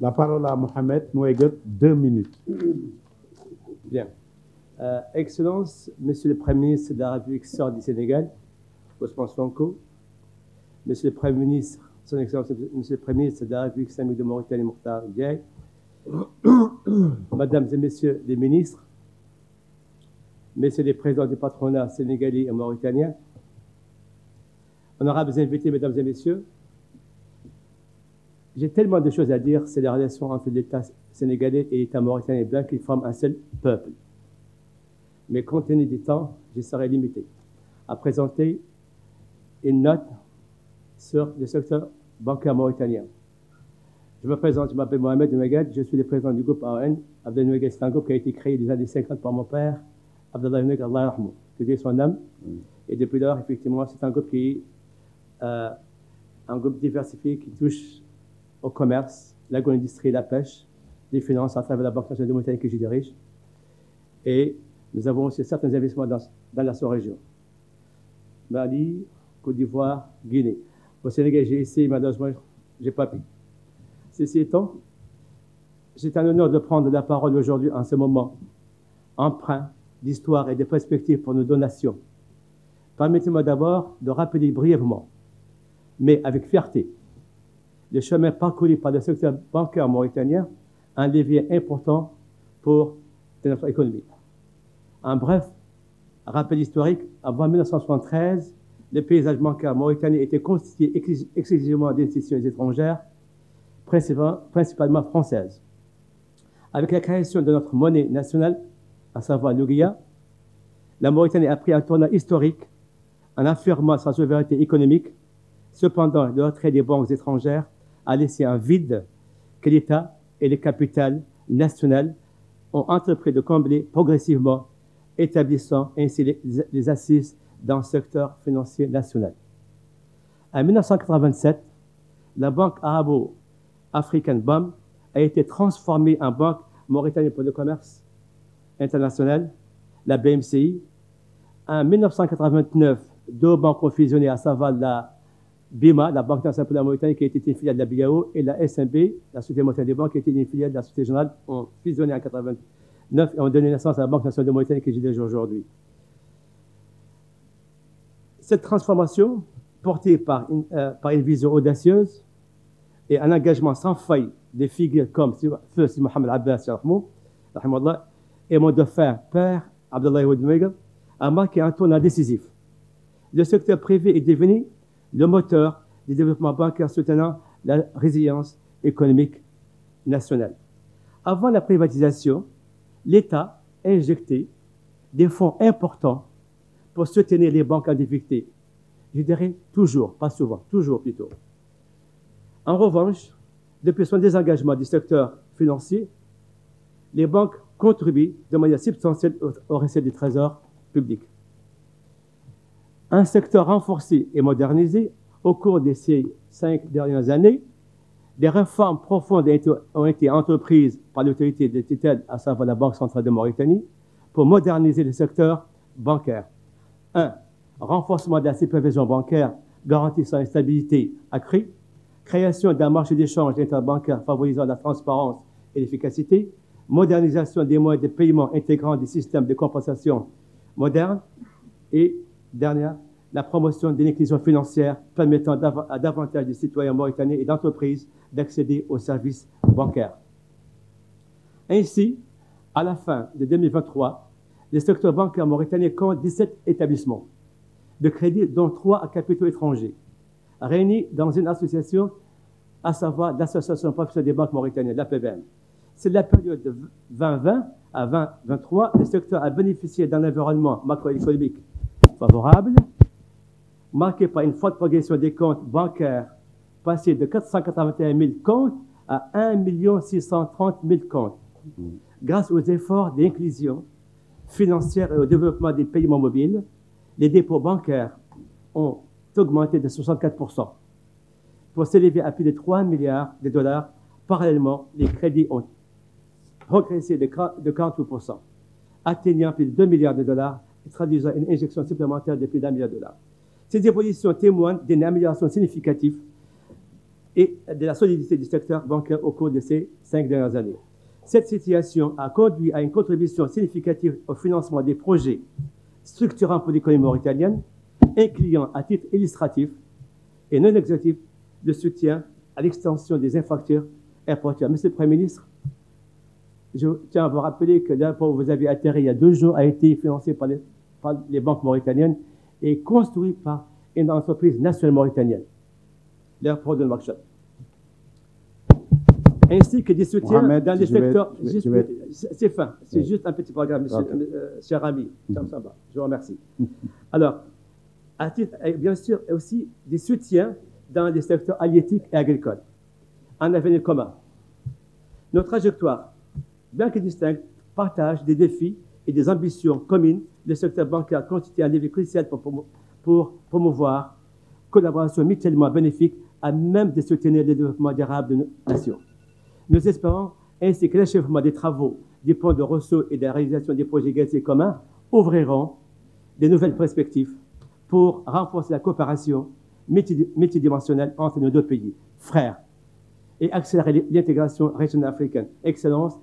La parole à Mohamed Noueguet, 2 minutes. Bien. Excellence, Monsieur le Premier ministre de la République sœur du Sénégal, Ousmane Sonko, Monsieur le Premier ministre, Son Excellence, Monsieur le Premier ministre de la République islamique de Mauritanie, Mokhtar Diaye, Mesdames et Messieurs les ministres, Messieurs les présidents du patronat sénégalais et mauritanien, honorables invités, Mesdames et Messieurs, j'ai tellement de choses à dire, c'est la relation entre l'État sénégalais et l'État mauritanien blanc qui forment un seul peuple. Mais compte tenu du temps, je serai limité à présenter une note sur le secteur bancaire mauritanien. Je me présente, je m'appelle Mohamed Noueguet, je suis le président du groupe AON. Abdel Noueguet, c'est un groupe qui a été créé dans les années 50 par mon père, Abdallah Noueguet, Allah yarhamou, que Dieu son âme. Et depuis lors, effectivement, c'est un groupe qui un groupe diversifié qui touche au commerce, l'agro-industrie, la pêche, les finances à travers la Banque nationale de Mauritanie que je dirige. Et nous avons aussi certains investissements dans la sous-région. Mali, Côte d'Ivoire, Guinée. Au Sénégal, j'ai essayé, malheureusement, je n'ai pas pu. Ceci étant, c'est un honneur de prendre la parole aujourd'hui en ce moment empreint d'histoire et de perspectives pour nos donations. Permettez-moi d'abord de rappeler brièvement, mais avec fierté, le chemin parcouru par le secteur bancaire mauritanien, un levier important pour notre économie. Un bref rappel historique, avant 1973, le paysage bancaire mauritanien était constitué exclusivement d'institutions étrangères, principalement françaises. Avec la création de notre monnaie nationale, à savoir l'Ouguiya, la Mauritanie a pris un tournant historique en affirmant sa souveraineté économique. Cependant, le retrait des banques étrangères a laissé un vide que l'État et les capitales nationales ont entrepris de combler progressivement, établissant ainsi les assises dans le secteur financier national. En 1987, la Banque arabo-africaine BAM a été transformée en Banque mauritanienne pour le commerce international, la BMCI. En 1989, deux banques ont fusionné, à savoir la BIMA, la Banque nationale pour la Mauritanie, qui a été une filiale de la BIAO, et la SNB, la Société mauritanienne des banques, qui a été une filiale de la Société générale, ont fusionné en 1989 et ont donné naissance à la Banque nationale de Mauritanie que j'ai déjà aujourd'hui. Cette transformation, portée par une vision audacieuse et un engagement sans faille des figures comme Feu Si Mohamed Abbas et mon dauphin père, Abdallah Noueguet, a marqué un tournant décisif. Le secteur privé est devenu le moteur du développement bancaire soutenant la résilience économique nationale. Avant la privatisation, l'État a injecté des fonds importants pour soutenir les banques en difficulté. Je dirais toujours, pas souvent, toujours plutôt. En revanche, depuis son désengagement du secteur financier, les banques contribuent de manière substantielle aux recettes du trésor public. Un secteur renforcé et modernisé au cours de ces 5 dernières années, des réformes profondes ont été entreprises par l'autorité de tutelle, à savoir la Banque centrale de Mauritanie, pour moderniser le secteur bancaire. 1. Renforcement de la supervision bancaire garantissant une stabilité accrue, création d'un marché d'échange interbancaire favorisant la transparence et l'efficacité, modernisation des moyens de paiement intégrant des systèmes de compensation modernes et, dernière, la promotion d'une inclusion financière permettant à davantage de citoyens mauritaniens et d'entreprises d'accéder aux services bancaires. Ainsi, à la fin de 2023, le secteur bancaire mauritanien compte 17 établissements de crédit, dont 3 à capitaux étrangers, réunis dans une association, à savoir l'Association professionnelle des banques mauritaniennes, l'APBM. C'est la période de 2020 à 2023, le secteur a bénéficié d'un environnement macroéconomique favorable, marqué par une forte progression des comptes bancaires, passé de 481 000 comptes à 1 630 000 comptes, grâce aux efforts d'inclusion financière et au développement des paiements mobiles. Les dépôts bancaires ont augmenté de 64% pour s'élever à plus de 3 milliards de dollars. Parallèlement, les crédits ont progressé de 48%, atteignant plus de 2 milliards de dollars et traduisant une injection supplémentaire de plus d'1 milliard de dollars. Ces évolutions témoignent d'une amélioration significative et de la solidité du secteur bancaire au cours de ces 5 dernières années. Cette situation a conduit à une contribution significative au financement des projets structurants pour l'économie mauritanienne, incluant à titre illustratif et non exhaustif le soutien à l'extension des infrastructures aéroportuaires. Monsieur le Premier ministre, je tiens à vous rappeler que l'aéroport où vous avez atterri il y a 2 jours a été financé par les banques mauritaniennes et construit par une entreprise nationale mauritanienne, l'aéroport de Nouakchott. Ainsi que des soutiens Mohamed, dans les secteurs... C'est fin, c'est Oui. juste un petit programme, monsieur, Okay. Cher ami. Je vous remercie. Alors, à titre, bien sûr, aussi des soutiens dans les secteurs halieutiques et agricoles, en avenir commun. Notre trajectoire, bien que distincte, partage des défis et des ambitions communes. Le secteur bancaire constitue un levier crucial pour promouvoir collaboration mutuellement bénéfique à même de soutenir le développement durable de nos nations. Nous espérons ainsi que l'achèvement des travaux du pont de Rosso et de la réalisation des projets gaziers communs ouvriront de nouvelles perspectives pour renforcer la coopération multidimensionnelle entre nos 2 pays, frères, et accélérer l'intégration régionale africaine. Excellence,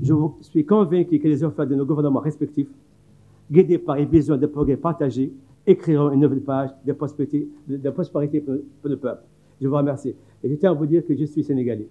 je suis convaincu que les efforts de nos gouvernements respectifs, guidés par une vision de progrès partagé, écriront une nouvelle page de prospérité pour le peuple. Je vous remercie. Et je tiens à vous dire que je suis sénégalais.